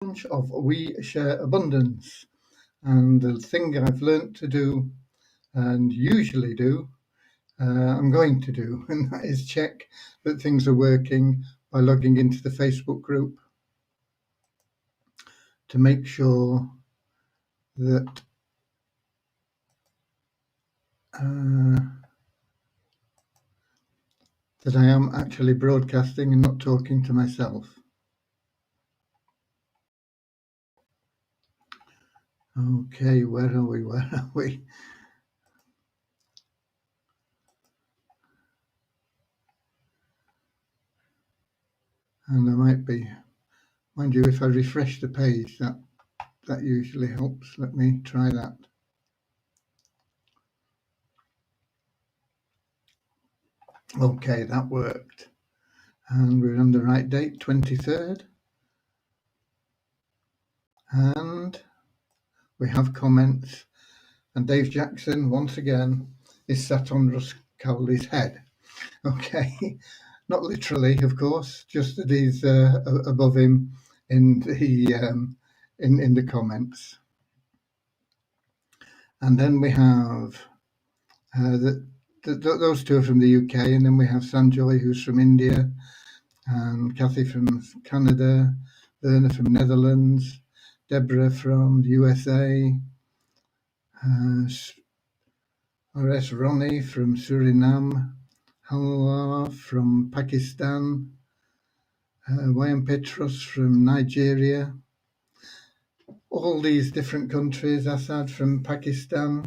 of We Share Abundance. And the thing I've learnt to do and usually do, I'm going to do, and that is check that things are working by logging into the Facebook group to make sure that that I am actually broadcasting and not talking to myself. Okay, where are we? And I might be, mind you, if I refresh the page, that usually helps. Let me try that. Okay, that worked. And we're on the right date, 23rd. And we have comments. And Dave Jackson, once again, is sat on Russ Cowley's head. Okay, not literally, of course, just that he's above him in the comments. And then we have those two are from the UK, and then we have Sanjoy, who's from India, and Kathy from Canada, Werner from Netherlands, Deborah from the USA, R.S. Ronnie from Suriname, Halwa from Pakistan, Y.M. Petros from Nigeria, all these different countries, Assad from Pakistan,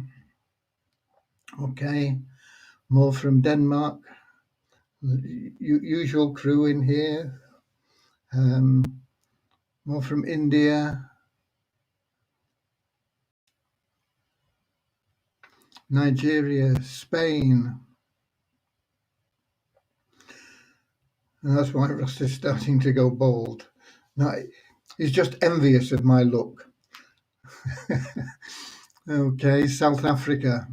okay, more from Denmark, usual crew in here, more from India, Nigeria, Spain. And that's why Russ is starting to go bald. Now, he's just envious of my look. Okay, South Africa.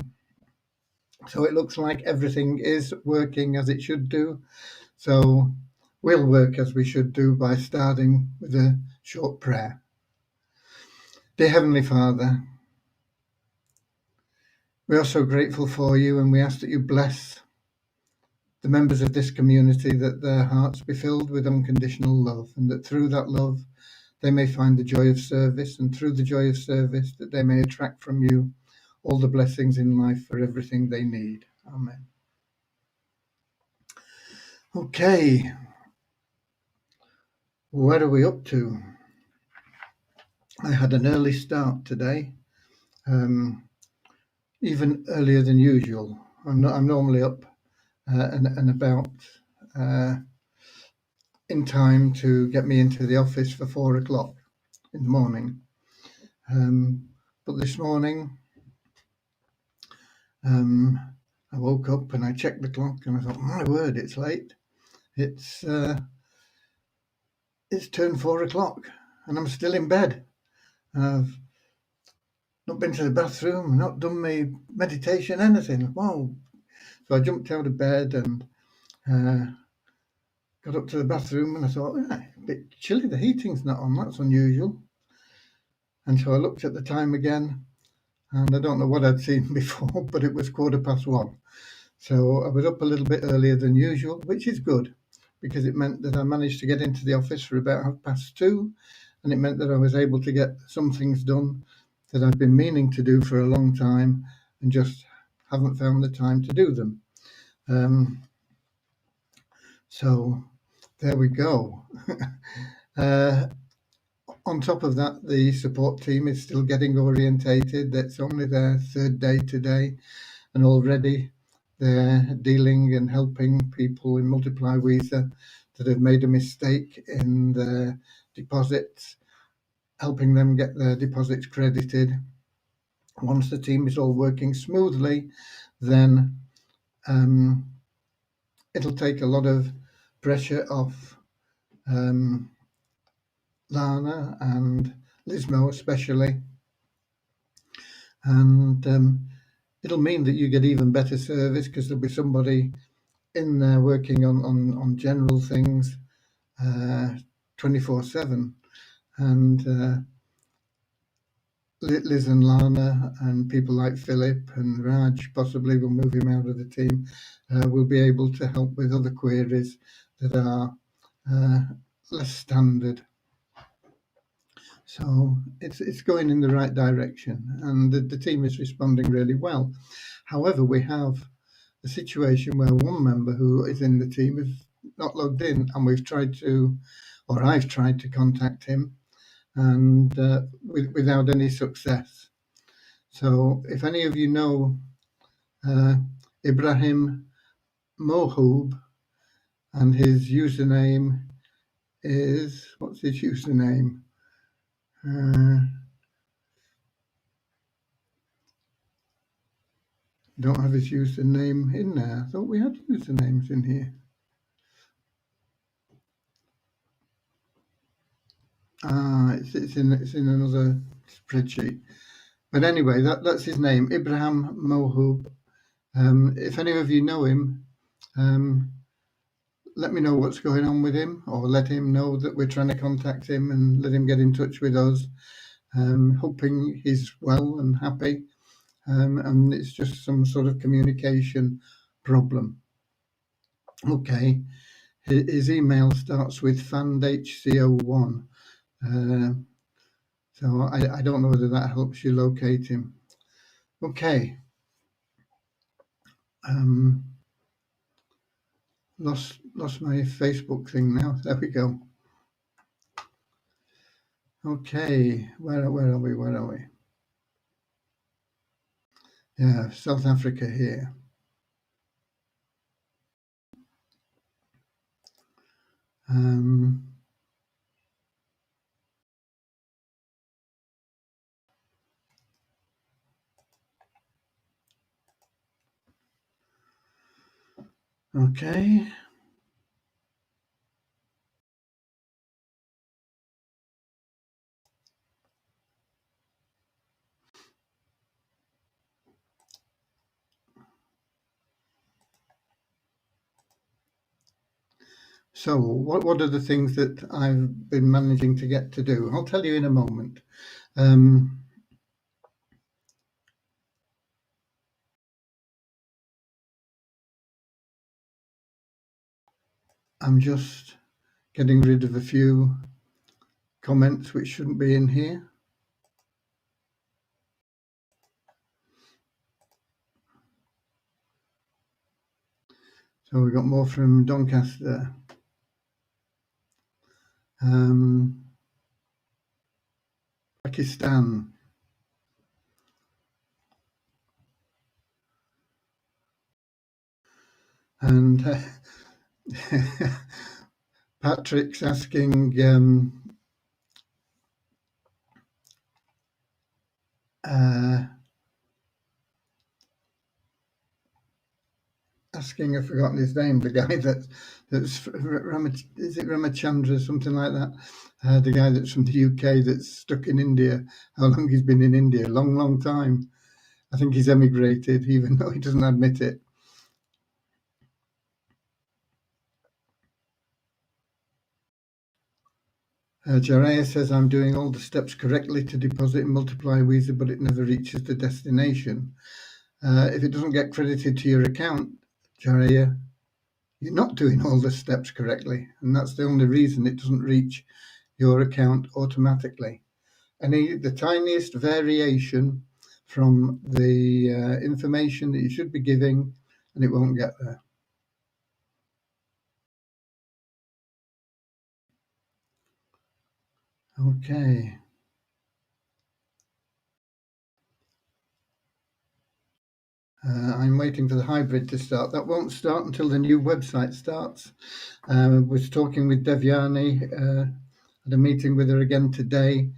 So it looks like everything is working as it should do. So we'll work as we should do by starting with a short prayer. Dear Heavenly Father, we are so grateful for you, and we ask that you bless the members of this community, that their hearts be filled with unconditional love, and that through that love they may find the joy of service, and through the joy of service that they may attract from you all the blessings in life for everything they need. Amen. Okay, where are we up to? I had an early start today, even earlier than usual. I'm normally up and about in time to get me into the office for 4 o'clock in the morning. But this morning, I woke up and I checked the clock and I thought, my word, it's late. It's turned 4 o'clock and I'm still in bed. I've not been to the bathroom, not done my meditation, anything. Wow. So I jumped out of bed and got up to the bathroom and I thought, a bit chilly, the heating's not on, that's unusual. And so I looked at the time again, and I don't know what I'd seen before, but it was 1:15. So I was up a little bit earlier than usual, which is good, because it meant that I managed to get into the office for about 2:30, and it meant that I was able to get some things done that I've been meaning to do for a long time and just haven't found the time to do them. So there we go. On top of that, the support team is still getting orientated. That's only their third day today, and already they're dealing and helping people in Multiply Visa that have made a mistake in their deposits, helping them get their deposits credited. Once the team is all working smoothly, then it'll take a lot of pressure off Lana and Lismo especially, and it'll mean that you get even better service because there'll be somebody in there working on general things 24/7. and Liz and Lana and people like Philip and Raj possibly will move him out of the team, will be able to help with other queries that are less standard. So it's going in the right direction, and the team is responding really well. However, we have a situation where one member who is in the team is not logged in, and we've tried to, or I've tried to contact him, and without any success. So if any of you know Ibrahim Mohub, and his username is, what's his username? Don't have his username in there. I thought we had usernames in here. It's in another spreadsheet. But anyway, that's his name, Ibrahim Mohub. If any of you know him, let me know what's going on with him, or let him know that we're trying to contact him and let him get in touch with us. Hoping he's well and happy, and it's just some sort of communication problem. Okay, his email starts with fandhco1. So I don't know whether that helps you locate him. Okay. Lost my Facebook thing now. There we go. Okay, where are we? Yeah, South Africa here. Okay. So what are the things that I've been managing to get to do? I'll tell you in a moment. I'm just getting rid of a few comments which shouldn't be in here. So we've got more from Doncaster. Pakistan. And Patrick's asking I've forgotten his name, the guy that's is it Ramachandra, something like that, the guy that's from the UK that's stuck in India. How long he's been in India? Long time. I think he's emigrated, even though he doesn't admit it. Jaraya says, I'm doing all the steps correctly to deposit and multiply Visa, but it never reaches the destination. If it doesn't get credited to your account, Jaraya, you're not doing all the steps correctly, and that's the only reason it doesn't reach your account automatically. The tiniest variation from the information that you should be giving, and it won't get there. Okay. I'm waiting for the hybrid to start. That won't start until the new website starts. Was talking with Devyani, had a meeting with her again today.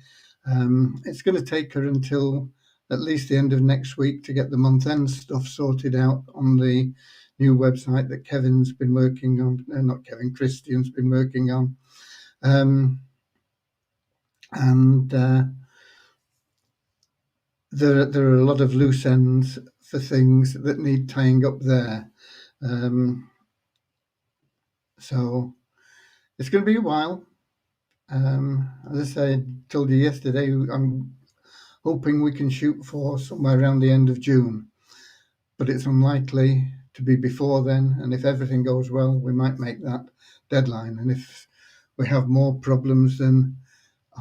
It's going to take her until at least the end of next week to get the month-end stuff sorted out on the new website that Kevin's been working on. Not Kevin, Christian's been working on. There are a lot of loose ends for things that need tying up there. So it's going to be a while, As I said, told you yesterday, I'm hoping we can shoot for somewhere around the end of June, but it's unlikely to be before then. And if everything goes well, we might make that deadline. And if we have more problems than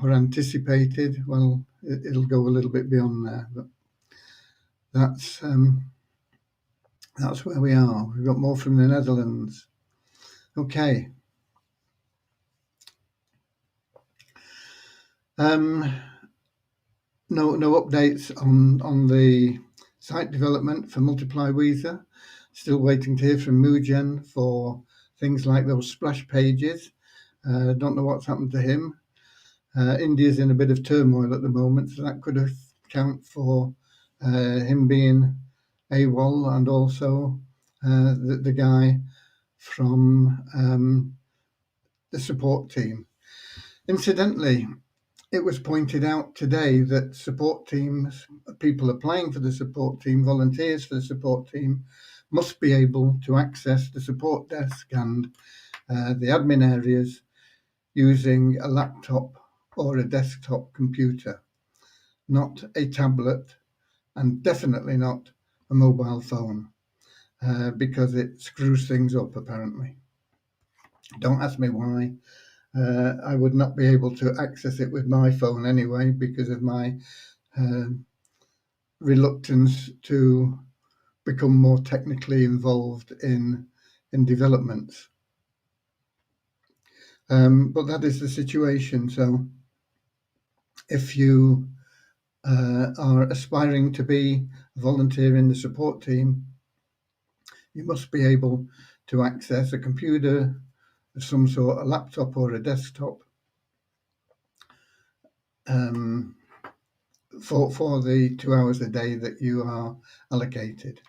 are anticipated, well, it'll go a little bit beyond there. But that's where we are. We've got more from the Netherlands. Okay. No updates on the site development for Multiply Weezer. Still waiting to hear from Mugen for things like those splash pages. Don't know what's happened to him. India's in a bit of turmoil at the moment, so that could account for him being AWOL, and also the guy from the support team. Incidentally, it was pointed out today that support teams, people applying for the support team, volunteers for the support team, must be able to access the support desk and the admin areas using a laptop or a desktop computer, not a tablet, and definitely not a mobile phone, because it screws things up, apparently. Don't ask me why. I would not be able to access it with my phone anyway because of my reluctance to become more technically involved in developments. But that is the situation. So if you are aspiring to be a volunteer in the support team, you must be able to access a computer of some sort, a laptop or a desktop, for the 2 hours a day that you are allocated.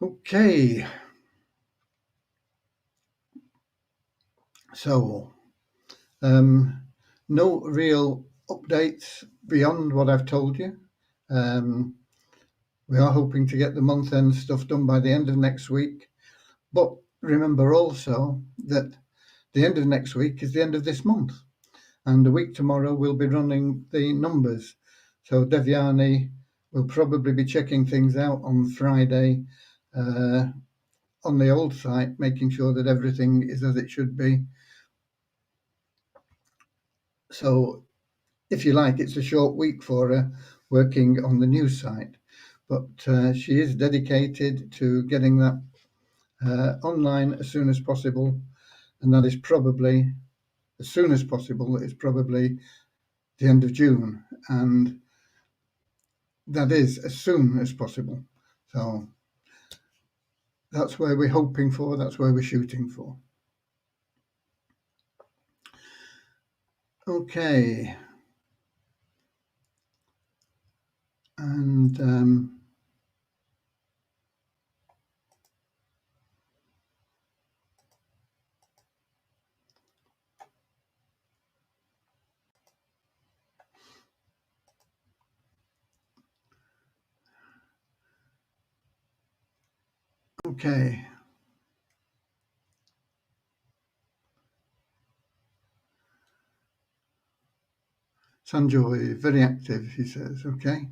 Okay. So, no real updates beyond what I've told you. We are hoping to get the month-end stuff done by the end of next week. But remember also that the end of next week is the end of this month. And a week tomorrow, we'll be running the numbers. So Devyani will probably be checking things out on Friday on the old site, making sure that everything is as it should be. So, if you like, it's a short week for her working on the new site. But she is dedicated to getting that online as soon as possible. And that is probably, as soon as possible, is probably the end of June. And that is as soon as possible. So that's where we're hoping for, that's where we're shooting for. Okay. And okay. Sanjoy, very active, he says. Okay.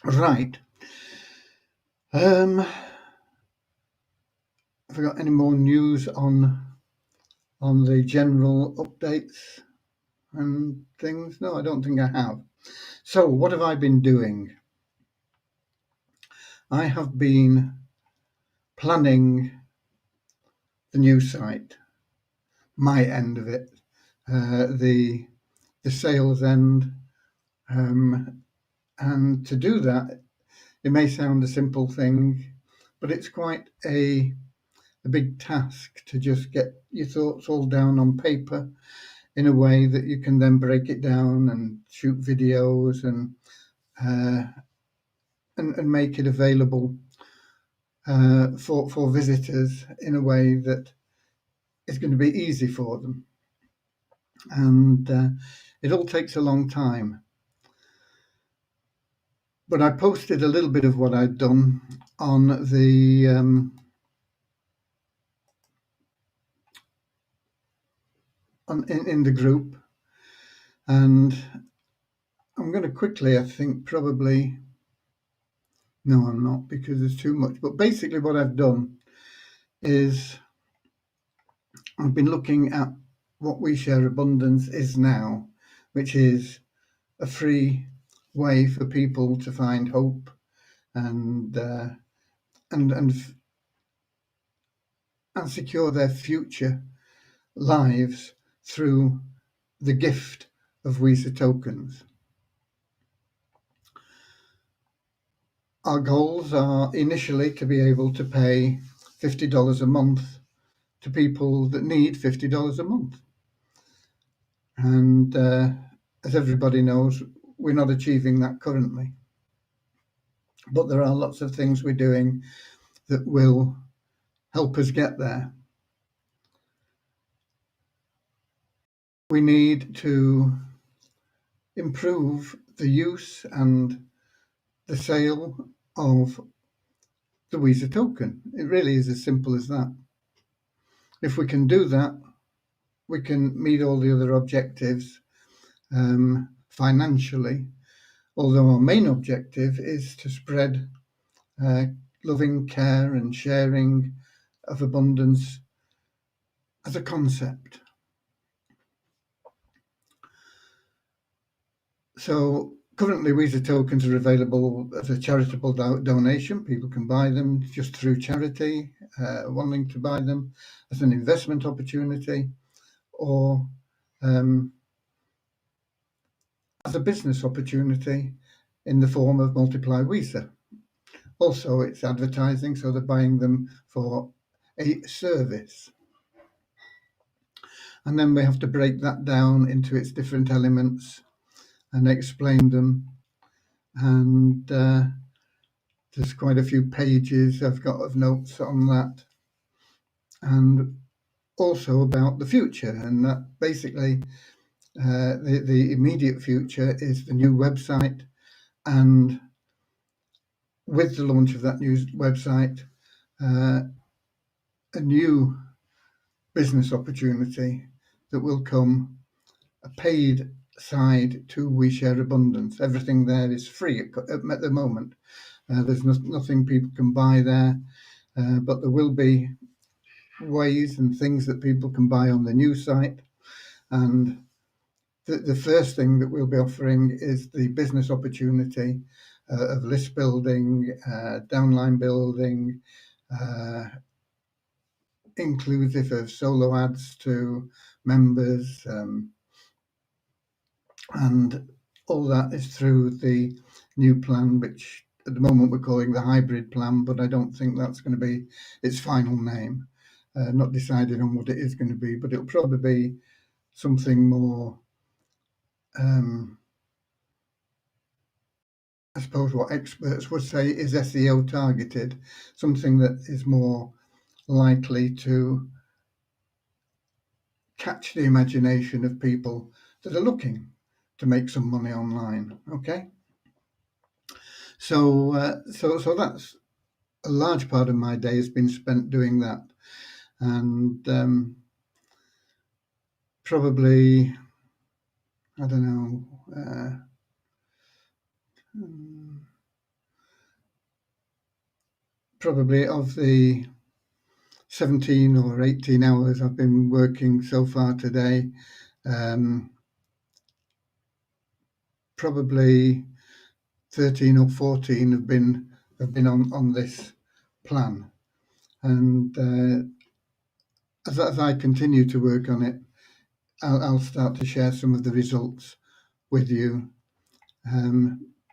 Right. Have I got any more news on the general updates and things? No, I don't think I have. So what have I been doing? I have been planning the new site, my end of it, the sales end, and to do that, it may sound a simple thing, but it's quite a big task to just get your thoughts all down on paper in a way that you can then break it down and shoot videos and make it available for visitors in a way that is going to be easy for them. And it all takes a long time. But I posted a little bit of what I'd done on the in the group, and I'm going to quickly, I think probably, no, I'm not, because there's too much. But basically what I've done is I've been looking at what We Share Abundance is now, which is a free way for people to find hope and secure their future lives through the gift of Visa tokens. Our goals are initially to be able to pay $50 a month to people that need $50 a month. And as everybody knows, we're not achieving that currently. But there are lots of things we're doing that will help us get there. We need to improve the use and the sale of the Visa token. It really is as simple as that. If we can do that, we can meet all the other objectives financially, although our main objective is to spread loving care and sharing of abundance as a concept. So currently Visa tokens are available as a charitable donation. People can buy them just through charity, wanting to buy them as an investment opportunity, or as a business opportunity in the form of Multiply Visa. Also, it's advertising, so they're buying them for a service. And then we have to break that down into its different elements and explain them. And there's quite a few pages I've got of notes on that. And also about the future. And that basically, the immediate future is the new website. And with the launch of that new website, a new business opportunity that will come, a paid side to We Share Abundance. Everything there is free at the moment. There's nothing people can buy there, but there will be ways and things that people can buy on the new site. And the first thing that we'll be offering is the business opportunity of list building, downline building, inclusive of solo ads to members, and all that is through the new plan, which at the moment we're calling the hybrid plan, but I don't think that's going to be its final name. Not decided on what it is going to be, but it'll probably be something more, I suppose what experts would say is SEO targeted, something that is more likely to catch the imagination of people that are looking to make some money online. Okay, so that's a large part of my day has been spent doing that, and probably, I don't know, probably of the 17 or 18 hours I've been working so far today, probably 13 or 14 have been on this plan. And as I continue to work on it, I'll start to share some of the results with you.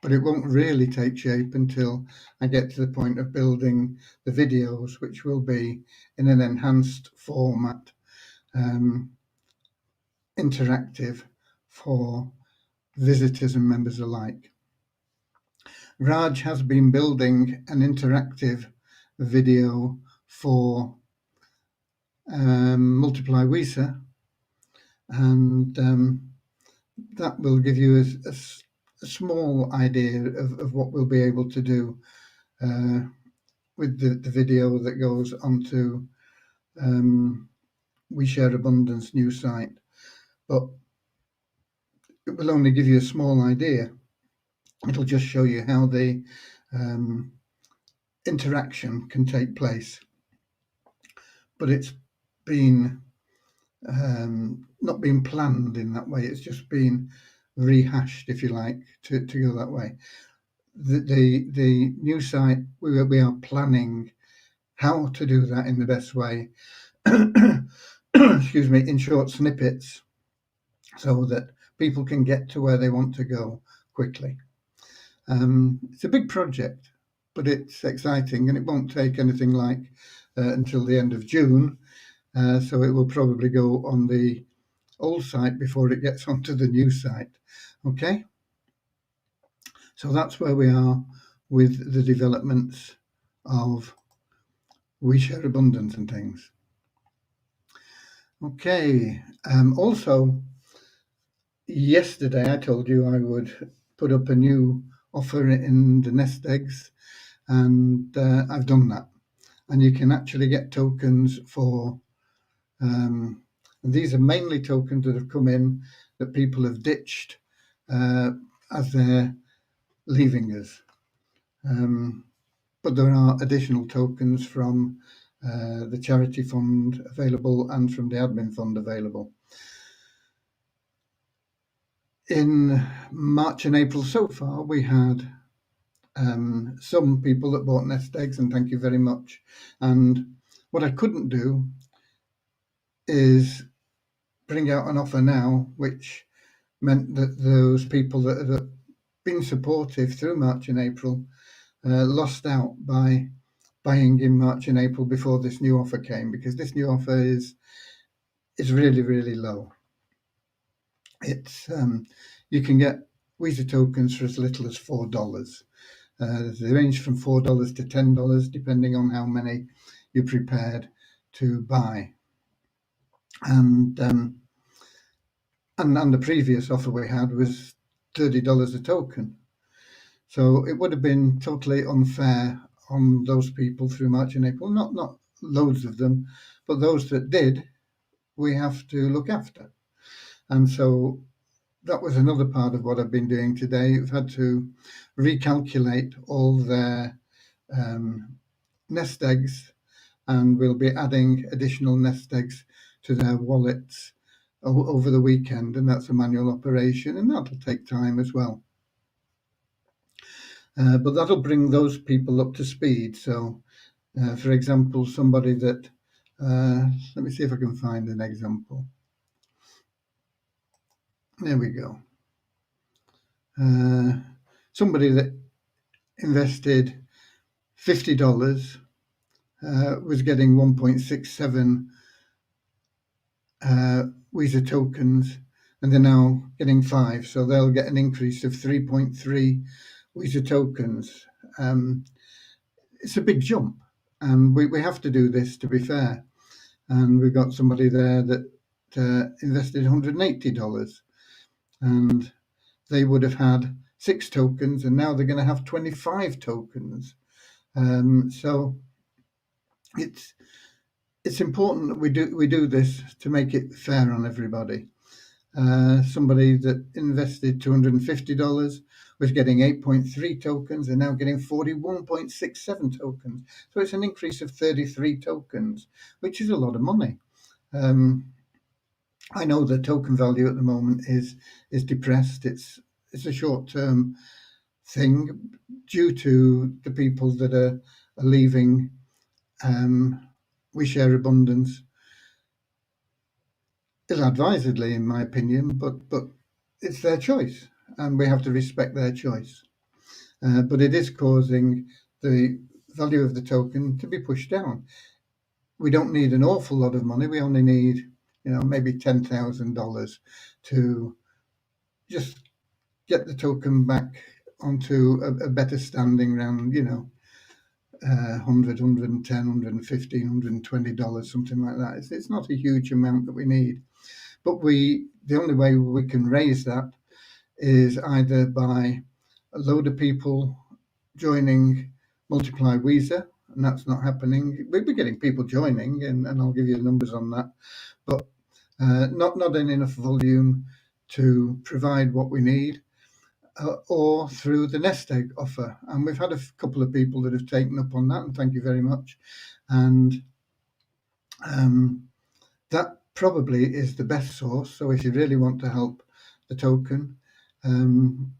But it won't really take shape until I get to the point of building the videos, which will be in an enhanced format, interactive for visitors and members alike. Raj has been building an interactive video for Multiply Visa, and that will give you a small idea of what we'll be able to do with the video that goes onto We Share Abundance new site. but it will only give you a small idea. It'll just show you how the interaction can take place. But it's been not been planned in that way. It's just been rehashed, if you like, to go that way. The new site, we are planning how to do that in the best way. Excuse me, in short snippets, so that people can get to where they want to go quickly. It's a big project, but it's exciting, and it won't take anything like until the end of June. So it will probably go on the old site before it gets onto the new site. Okay, so that's where we are with the developments of We Share Abundance and things. Okay, also yesterday I told you I would put up a new offer in the nest eggs, and I've done that. And you can actually get tokens for and these are mainly tokens that have come in that people have ditched as they're leaving us. But there are additional tokens from the charity fund available and from the admin fund available. In March and April so far, we had some people that bought nest eggs, and thank you very much. And what I couldn't do is bring out an offer now, which meant that those people that had been supportive through March and April lost out by buying in March and April before this new offer came, because this new offer is really, really low. It's you can get Weezer tokens for as little as $4. They range from $4 to $10, depending on how many you're prepared to buy. And the previous offer we had was $30 a token. So it would have been totally unfair on those people through March and April. Not loads of them, but those that did, we have to look after. And so that was another part of what I've been doing today. I've had to recalculate all their nest eggs, and we'll be adding additional nest eggs to their wallets over the weekend, and that's a manual operation, and that'll take time as well. But that'll bring those people up to speed. So, for example, somebody that, let me see if I can find an example. There we go. Somebody that invested $50 was getting 1.67 Weezer tokens, and they're now getting 5. So they'll get an increase of 3.3 Weezer tokens. It's a big jump, and we have to do this to be fair. And we've got somebody there that invested $180, and they would have had 6 tokens, and now they're going to have 25 tokens. So it's important that we do this to make it fair on everybody. Somebody that invested $250 was getting 8.3 tokens and now getting 41.67 tokens. So it's an increase of 33 tokens, which is a lot of money. I know the token value at the moment is depressed. It's a short-term thing due to the people that are leaving We Share Abundance ill-advisedly, in my opinion, but it's their choice, and we have to respect their choice. But it is causing the value of the token to be pushed down. We don't need an awful lot of money. We only need, maybe $10,000 to just get the token back onto a better standing round, $100, $110, $115, $120, something like that. It's not a huge amount that we need. But the only way we can raise that is either by a load of people joining Multiply Weezer, and that's not happening. We're getting people joining, and I'll give you the numbers on that. But not in enough volume to provide what we need, or through the nest egg offer. And we've had a couple of people that have taken up on that, and thank you very much. And that probably is the best source. So if you really want to help the token, and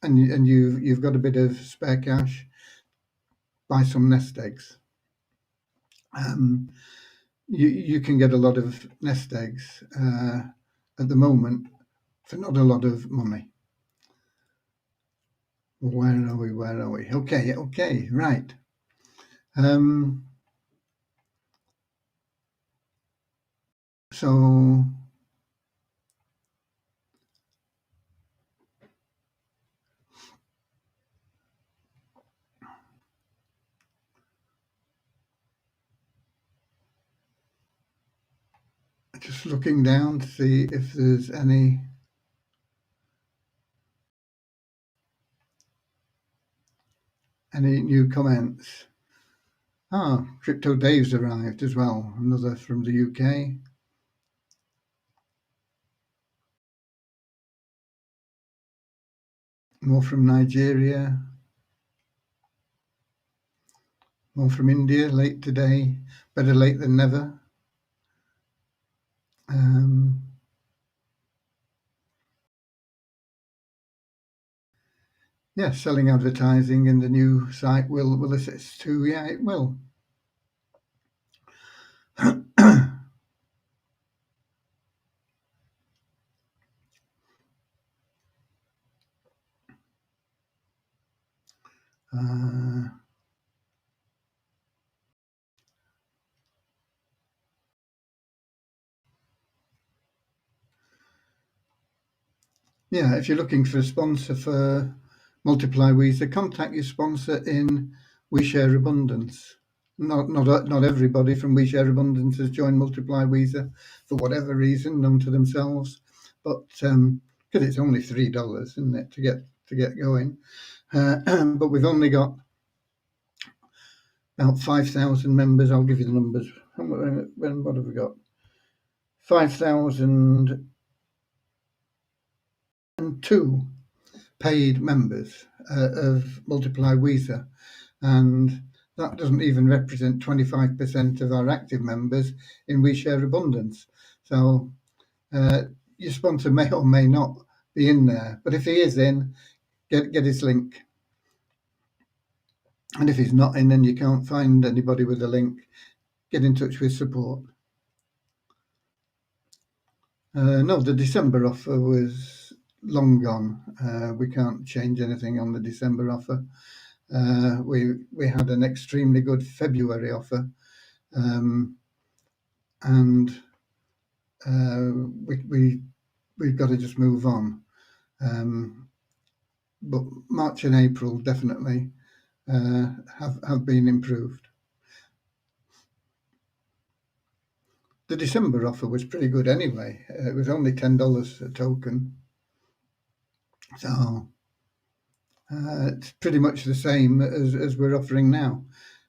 you've got a bit of spare cash, buy some nest eggs. You can get a lot of nest eggs at the moment for not a lot of money. Where are we? Okay, right. So just looking down to see if there's any new comments. Crypto Dave's arrived as well, another from the UK. More from Nigeria. More from India, late today. Better late than never. Yeah, selling advertising in the new site will assist too. Yeah, it will. Yeah, if you're looking for a sponsor for Multiply Weezer, contact your sponsor in We Share Abundance. Not everybody from We Share Abundance has joined Multiply Weezer for whatever reason, known to themselves, but because it's only $3, isn't it, to get going? But we've only got about 5,000 members. I'll give you the numbers. What have we got? 5,002 paid members of Multiply Weezer, and that doesn't even represent 25% of our active members in We Share Abundance. So your sponsor may or may not be in there, but if he is in, get his link. And if he's not in and you can't find anybody with a link, get in touch with support. No, the December offer was long gone. We can't change anything on the December offer. We had an extremely good February offer, and we've got to just move on. But March and April definitely have been improved. The December offer was pretty good anyway. It was only $10 a token, so it's pretty much the same as we're offering now.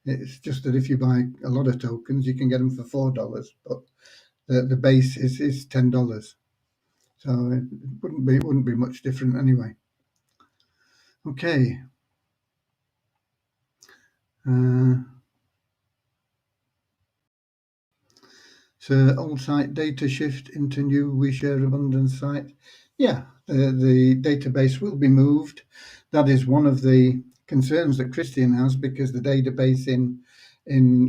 It's just that if you buy a lot of tokens, you can get them for $4, but the base is $10. So it wouldn't be much different anyway. Okay. So old site data shift into new We Share Abundance site. Yeah, the database will be moved. That is one of the concerns that Christian has, because the database in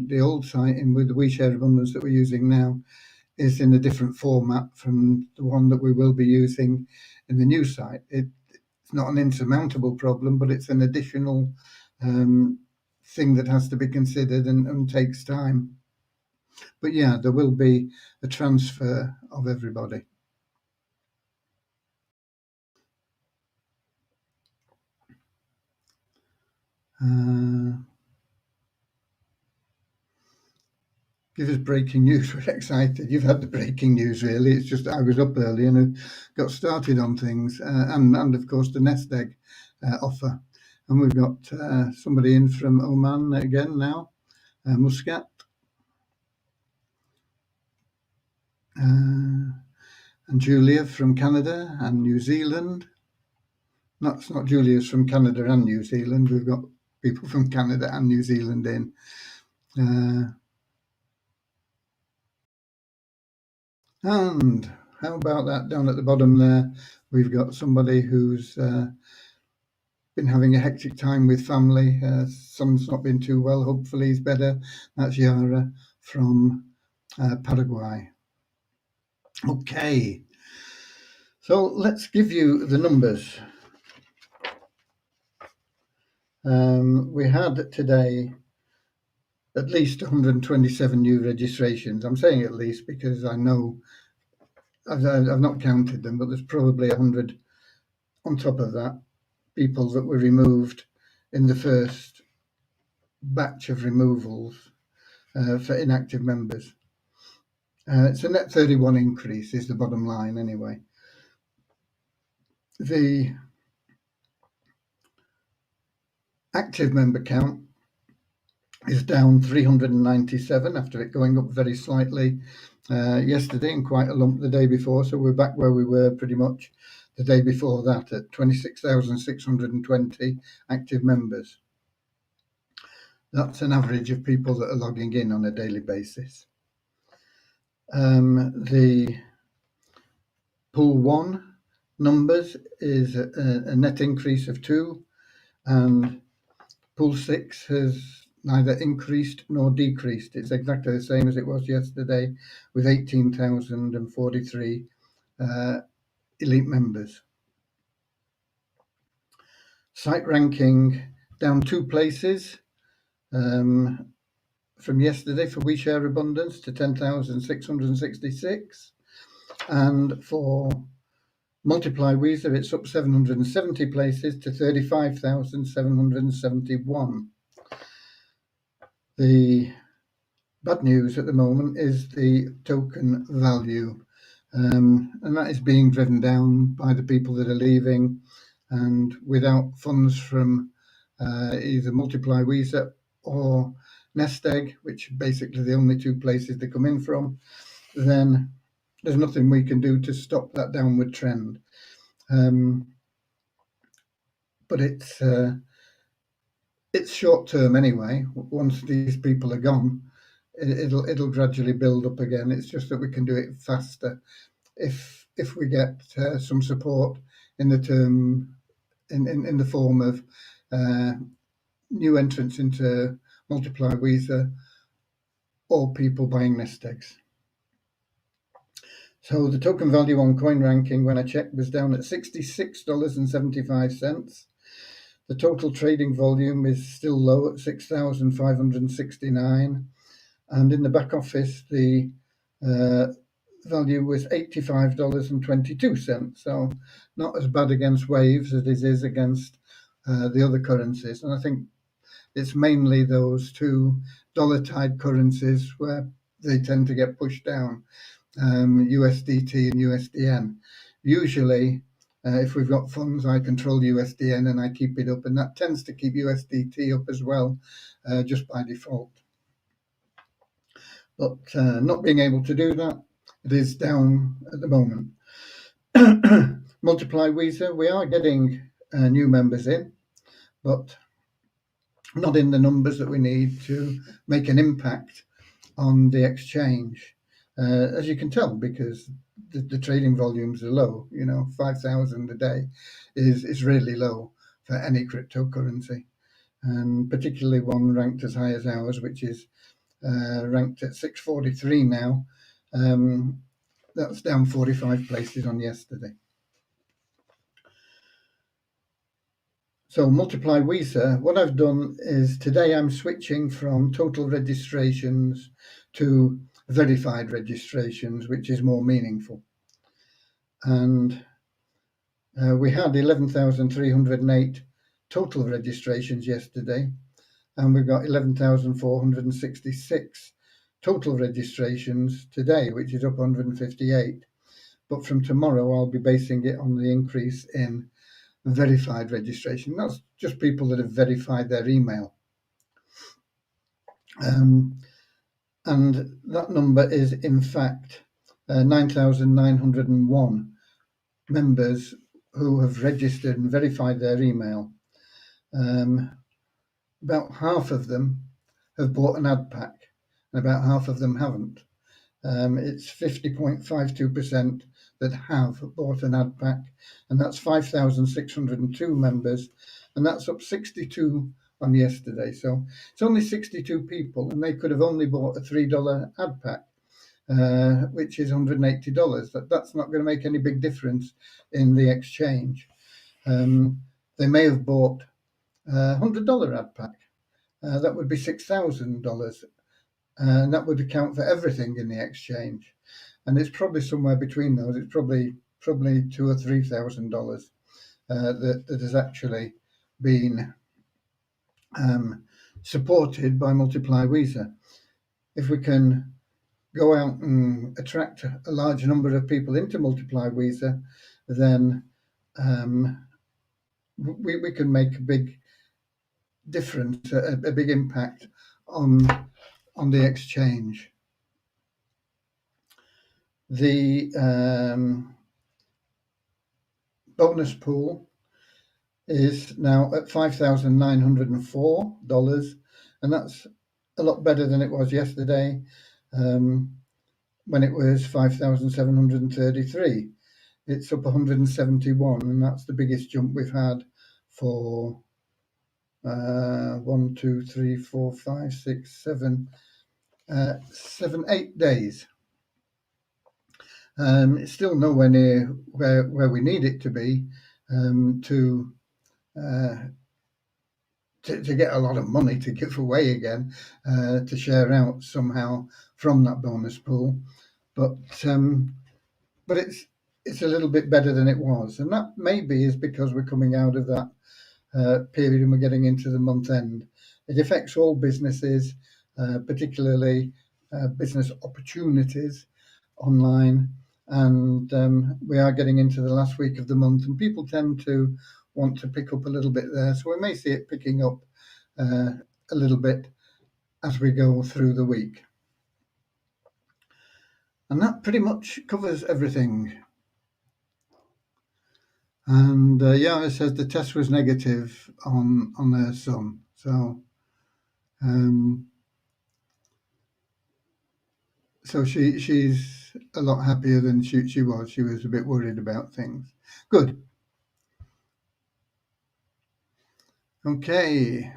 the old site, with the We Share Abundance that we're using now, is in a different format from the one that we will be using in the new site. It's not an insurmountable problem, but it's an additional thing that has to be considered and takes time. But yeah, there will be a transfer of everybody. Give us breaking news. We're excited. You've had the breaking news, really. It's just I was up early and got started on things, and of course the nest egg offer. And we've got somebody in from Oman again now, Muscat. and Julia from Canada and New Zealand. No, it's not Julia's from Canada and New Zealand. We've got people from Canada and New Zealand in. And how about that down at the bottom there? We've got somebody who's been having a hectic time with family. Son's not been too well. Hopefully he's better. That's Yara from Paraguay. Okay, so let's give you the numbers. We had today at least 127 new registrations. I'm saying at least because I know I've not counted them, but there's probably 100 on top of that people that were removed in the first batch of removals for inactive members. It's a net 31 increase is the bottom line anyway. The active member count is down 397 after it going up very slightly yesterday and quite a lump the day before. So we're back where we were pretty much the day before that at 26,620 active members. That's an average of people that are logging in on a daily basis. The pool 1 numbers is a net increase of 2, and pool 6 has neither increased nor decreased. It's exactly the same as it was yesterday with 18,043 elite members. Site ranking down 2 places from yesterday for We Share Abundance to 10,666, and for Multiply Weezer it's up 770 places to 35,771. The bad news at the moment is the token value, and that is being driven down by the people that are leaving, and without funds from either Multiply Weezer or Nest Egg, which are basically the only 2 places they come in from, then there's nothing we can do to stop that downward trend. But it's short term anyway. Once these people are gone, it'll gradually build up again. It's just that we can do it faster if we get some support in the term in the form of new entrants into Multiply Weezer or people buying nest eggs. So the token value on CoinRanking, when I checked, was down at $66.75. The total trading volume is still low at 6,569. And in the back office, the value was $85.22. So not as bad against Waves as it is against the other currencies. And I think it's mainly those 2 dollar-tied currencies where they tend to get pushed down, USDT and USDN. Usually, if we've got funds, I control USDN and I keep it up, and that tends to keep USDT up as well, just by default. But not being able to do that, it is down at the moment. Multiply Weezer, we are getting new members in, but not in the numbers that we need to make an impact on the exchange. As you can tell, because the trading volumes are low, 5,000 a day is really low for any cryptocurrency, and particularly one ranked as high as ours, which is ranked at 643 now. That's down 45 places on yesterday. So Multiply Weezer, what I've done is today I'm switching from total registrations to verified registrations, which is more meaningful. And we had 11,308 total registrations yesterday, and we've got 11,466 total registrations today, which is up 158. But from tomorrow, I'll be basing it on the increase in verified registration. That's just people that have verified their email. And that number is, in fact, 9,901 members who have registered and verified their email. About half of them have bought an ad pack, and about half of them haven't. It's 50.52% that have bought an ad pack, and that's 5,602 members, and that's up 62 on yesterday. So it's only 62 people, and they could have only bought a $3 ad pack, which is $180. That's not going to make any big difference in the exchange. They may have bought a $100 ad pack. That would be $6,000. And that would account for everything in the exchange, and it's probably somewhere between those. It's probably $2,000 or $3,000 that has actually been supported by Multiply Weezer. If we can go out and attract a large number of people into Multiply Weezer, then we can make a big difference, a big impact on the exchange. The bonus pool is now at $5,904, and that's a lot better than it was yesterday, when it was 5,733. It's up 171, and that's the biggest jump we've had for 8 days. It's still nowhere near where we need it to be to get a lot of money to give away again, to share out somehow from that bonus pool, but it's a little bit better than it was, and that maybe is because we're coming out of that period and we're getting into the month end. It affects all businesses, particularly business opportunities online, and we are getting into the last week of the month, and people tend to want to pick up a little bit there. So we may see it picking up a little bit as we go through the week. And that pretty much covers everything. And it says the test was negative on her son. So so she's a lot happier than she was. She was a bit worried about things. Good. Okay.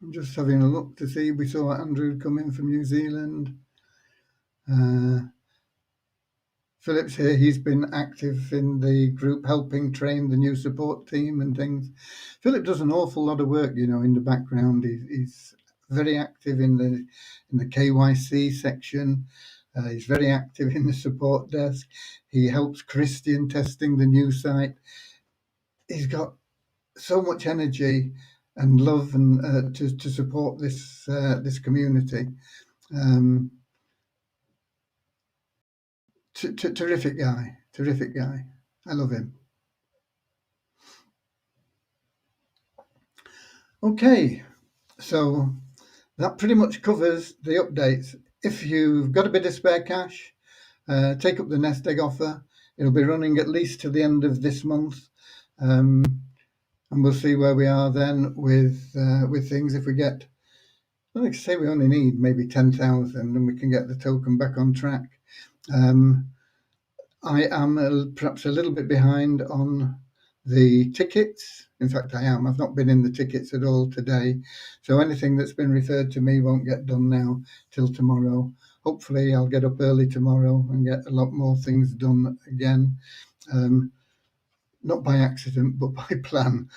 I'm just having a look to see. We saw Andrew come in from New Zealand. Philip's here. He's been active in the group, helping train the new support team and things. Philip does an awful lot of work, in the background. He's very active in the KYC section. He's very active in the support desk. He helps Christian testing the new site. He's got so much energy and love and to support this community. Terrific guy. I love him. Okay, so that pretty much covers the updates. If you've got a bit of spare cash, take up the Nest Egg offer. It'll be running at least to the end of this month, and we'll see where we are then with things. If we get, like I say, we only need maybe 10,000, and we can get the token back on track. I am perhaps a little bit behind on the tickets. In fact, I am. I've not been in the tickets at all today. So anything that's been referred to me won't get done now till tomorrow. Hopefully I'll get up early tomorrow and get a lot more things done again. Not by accident, but by plan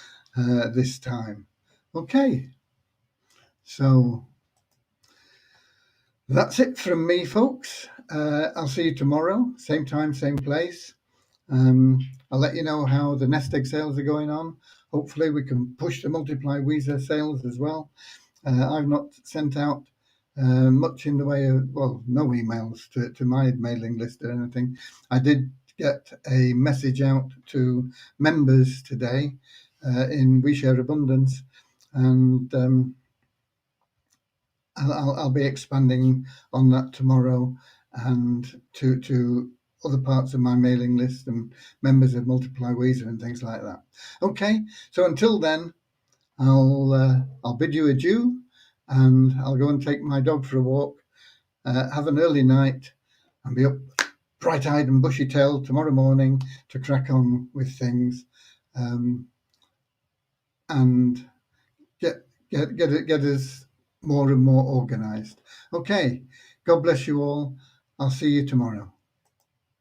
this time. Okay. So that's it from me, folks. I'll see you tomorrow, same time, same place. I'll let you know how the Nest Egg sales are going on. Hopefully we can push the Multiply Weezer sales as well. I've not sent out much in the way of, no emails to my mailing list or anything. I did get a message out to members today in We Share Abundance, and I'll be expanding on that tomorrow and to other parts of my mailing list and members of Multiply Weezer and things like that. Okay, so until then, I'll bid you adieu, and I'll go and take my dog for a walk, have an early night, and be up bright-eyed and bushy-tailed tomorrow morning to crack on with things, and get us more and more organised. Okay, God bless you all. I'll see you tomorrow.